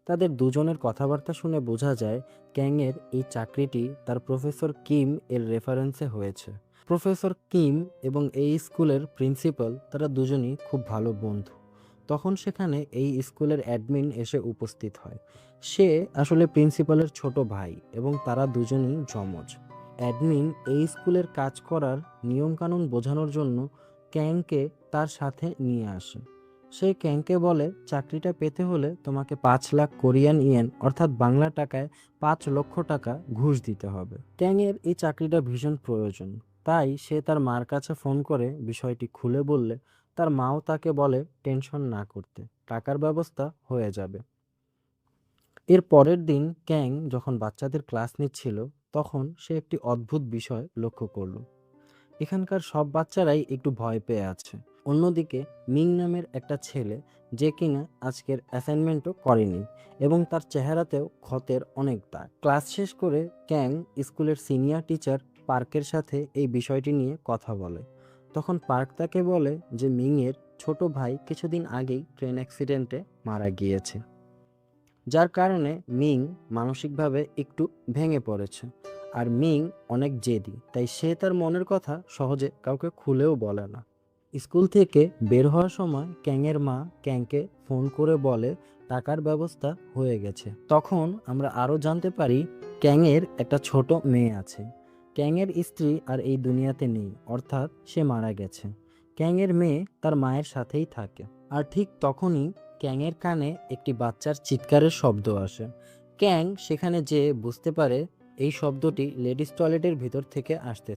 তাদের দুজনের কথাবার্তা শুনে বোঝা যায় ক্যাংয়ের এই চাকরিটি তার প্রফেসর কিম এর রেফারেন্সে হয়েছে। প্রফেসর কিম এবং এই স্কুলের প্রিন্সিপাল তারা দুজনই খুব ভালো বন্ধু। তখন সেখানে এই স্কুলের অ্যাডমিন এসে উপস্থিত হয়। সে আসলে প্রিন্সিপালের ছোট ভাই এবং তারা দুজনই যমজ। অ্যাডমিন এই স্কুলের কাজ করার নিয়মকানুন বোঝানোর জন্য ক্যাংকে তার সাথে নিয়ে আসে। সে ক্যাংকে বলে, চাকরিটা পেতে হলে তোমাকে 5 লাখ কোরিয়ান ইয়েন অর্থাৎ বাংলা টাকায় 5 লক্ষ টাকা ঘুষ দিতে হবে। ক্যাংয়ের এই চাকরিটা ভীষণ প্রয়োজন, তাই সে তার মার কাছে ফোন করে বিষয়টি খুলে বললে তার মাও তাকে বলে টেনশন না করতে, টাকার ব্যবস্থা হয়ে যাবে। এর পরের দিন ক্যাং যখন বাচ্চাদের ক্লাস নিচ্ছিল, তখন সে একটি অদ্ভুত বিষয় লক্ষ্য করলো। এখানকার সব বাচ্চারাই একটু ভয় পেয়ে আছে। অন্যদিকে মিং নামের একটা ছেলে, যে কিনা আজকের অ্যাসাইনমেন্টও করেনি এবং তার চেহারাতেও ক্ষতের অনেক দাগ। ক্লাস শেষ করে ক্যাং স্কুলের সিনিয়র টিচার পার্কের সাথে এই বিষয়টি নিয়ে কথা বলে। তখন পার্ক তাকে বলে যে মিংয়ের ছোট ভাই কিছুদিন আগেই ট্রেন অ্যাক্সিডেন্টে মারা গিয়েছে, যার কারণে মিং মানসিকভাবে একটু ভেঙে পড়েছে। আর মিং অনেক জেদি, তাই সে তার মনের কথা সহজে কাউকে খুলেও বলে না। স্কুল থেকে বের হওয়ার সময় ক্যাংয়ের মা ক্যাংকে ফোন করে বলে টাকার ব্যবস্থা হয়ে গেছে। তখন আমরা আরও জানতে পারি ক্যাংয়ের একটা ছোট মেয়ে আছে। ক্যাংয়ের স্ত্রী আর এই দুনিয়াতে নেই, অর্থাৎ সে মারা গেছে। ক্যাংয়ের মেয়ে তার মায়ের সাথেই থাকে। আর ঠিক তখনই ক্যাংয়ের কানে একটি বাচ্চার চিৎকারের শব্দ আসে। ক্যাং সেখানে যেয়ে বুঝতে পারে এই শব্দটি লেডিস টয়লেটের ভিতর থেকে আসতে।